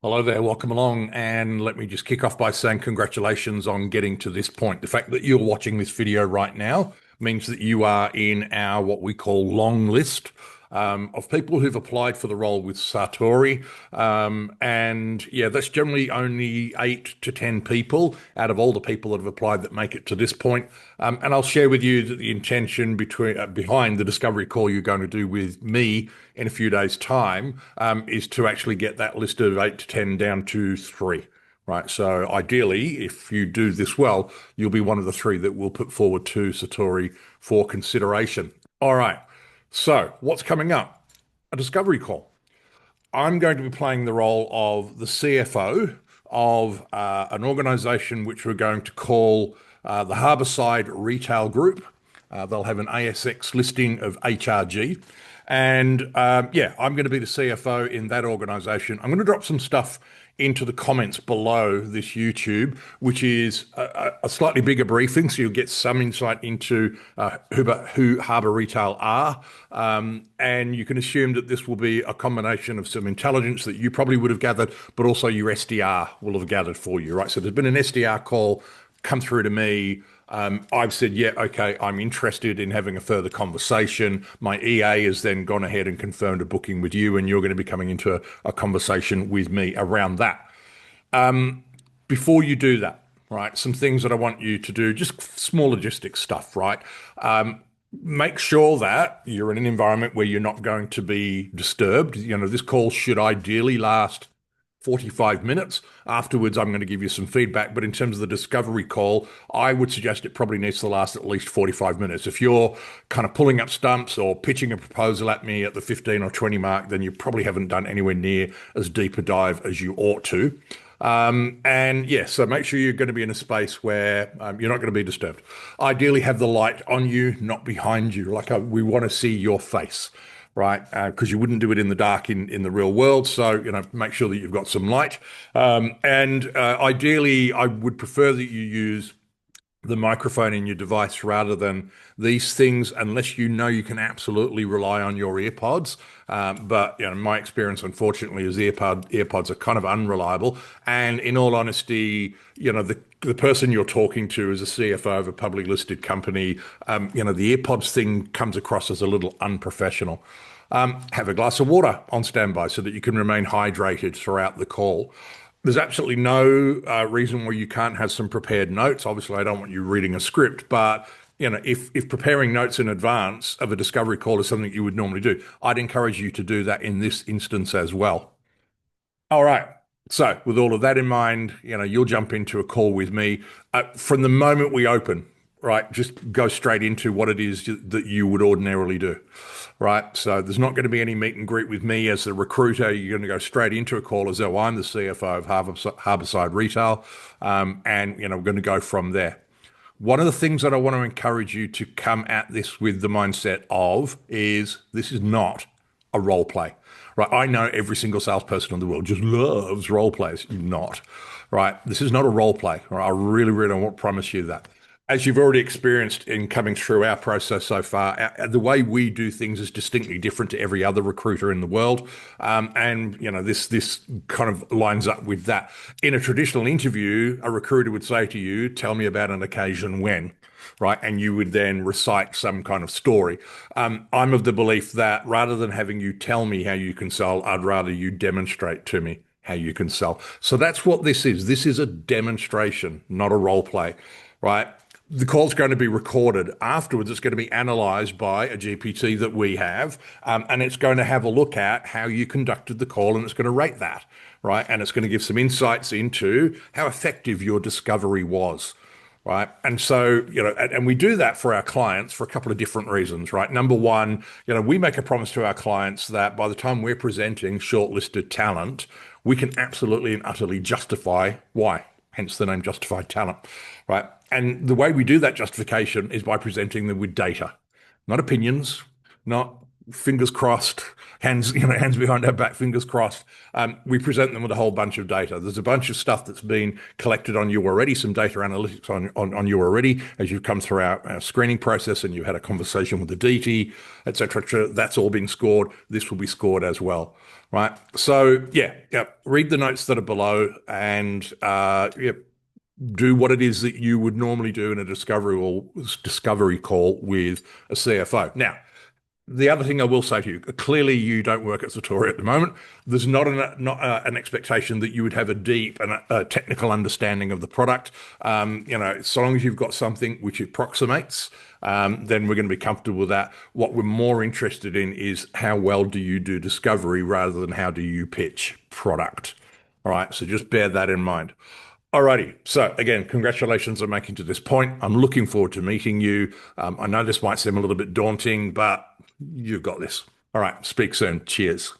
Hello there, welcome along. And let me just kick off by saying congratulations on getting to this point. The fact that you're watching this video right now means that you are in our what we call long list of people who've applied for the role with Satori. And yeah, that's generally only 8 to 10 people out of all the people that have applied that make it to this point. And I'll share with you that the intention behind the discovery call you're going to do with me in a few days' time is to actually get that list of 8 to 10 down to 3. Right. So ideally, if you do this well, you'll be one of the 3 that we'll put forward to Satori for consideration. All right. So what's coming up? A discovery call. I'm going to be playing the role of the CFO of an organization which we're going to call the Harbourside Retail Group. They'll have an ASX listing of HRG. And yeah, I'm going to be the CFO in that organization. I'm going to drop some stuff into the comments below this YouTube, which is a slightly bigger briefing, so you'll get some insight into who Harbour Retail are. And you can assume that this will be a combination of some intelligence that you probably would have gathered, but also your SDR will have gathered for you, right? So there's been an SDR call come through to me. I've said, yeah, okay, I'm interested in having a further conversation. My EA has then gone ahead and confirmed a booking with you, and you're going to be coming into a conversation with me around that. Before you do that, right, some things that I want you to do, just small logistics stuff, right? Make sure that you're in an environment where you're not going to be disturbed. You know, this call should ideally last 45 minutes. Afterwards, I'm going to give you some feedback. But in terms of the discovery call, I would suggest it probably needs to last at least 45 minutes. If you're kind of pulling up stumps or pitching a proposal at me at the 15 or 20 mark, then you probably haven't done anywhere near as deep a dive as you ought to. And yeah, so make sure you're going to be in a space where you're not going to be disturbed. Ideally, have the light on you, not behind you. We want to see your face, right? Because you wouldn't do it in the dark in the real world. So, you know, make sure that you've got some light. And ideally, I would prefer that you use the microphone in your device rather than these things, unless you know you can absolutely rely on your earpods. But you know, my experience, unfortunately, is earpods are kind of unreliable. And in all honesty, you know, the person you're talking to is a CFO of a publicly listed company. You know, the earpods thing comes across as a little unprofessional. Have a glass of water on standby so that you can remain hydrated throughout the call. There's absolutely no reason why you can't have some prepared notes. Obviously, I don't want you reading a script, but you know, if preparing notes in advance of a discovery call is something you would normally do, I'd encourage you to do that in this instance as well. All right. So, with all of that in mind, you know, you'll jump into a call with me from the moment we open, right? Just go straight into what it is that you would ordinarily do, right? So there's not going to be any meet and greet with me as the recruiter. You're going to go straight into a call as though I'm the CFO of Harbourside Retail, and you know, we're going to go from there. One of the things that I want to encourage you to come at this with the mindset of is this is not a role play, right? I know every single salesperson in the world just loves role plays. Not, right? This is not a role play. Right? I really, really want to promise you that. As you've already experienced in coming through our process so far, the way we do things is distinctly different to every other recruiter in the world. And, you know, this kind of lines up with that. In a traditional interview, a recruiter would say to you, tell me about an occasion when, right? And you would then recite some kind of story. I'm of the belief that rather than having you tell me how you can sell, I'd rather you demonstrate to me how you can sell. So that's what this is. This is a demonstration, not a role play, right? The call's going to be recorded. Afterwards, it's going to be analysed by a GPT that we have, and it's going to have a look at how you conducted the call, and it's going to rate that, right? And it's going to give some insights into how effective your discovery was, right? And so, you know, and we do that for our clients for a couple of different reasons, right? Number one, you know, we make a promise to our clients that by the time we're presenting shortlisted talent, we can absolutely and utterly justify why, hence the name Justified Talent, right? And the way we do that justification is by presenting them with data, not opinions, not fingers crossed, hands behind our back, fingers crossed. We present them with a whole bunch of data. There's a bunch of stuff that's been collected on you already, some data analytics on you already as you've come through our screening process and you had a conversation with the DT, et cetera. That's all been scored. This will be scored as well, right? So yeah, read the notes that are below and do what it is that you would normally do in a discovery call with a CFO. Now, the other thing I will say to you, clearly you don't work at Satori at the moment. There's not an expectation that you would have a deep and a technical understanding of the product. So long as you've got something which approximates, then we're going to be comfortable with that. What we're more interested in is how well do you do discovery rather than how do you pitch product. All right, so just bear that in mind. Alrighty. So again, congratulations on making to this point. I'm looking forward to meeting you. I know this might seem a little bit daunting, but you've got this. All right. Speak soon. Cheers.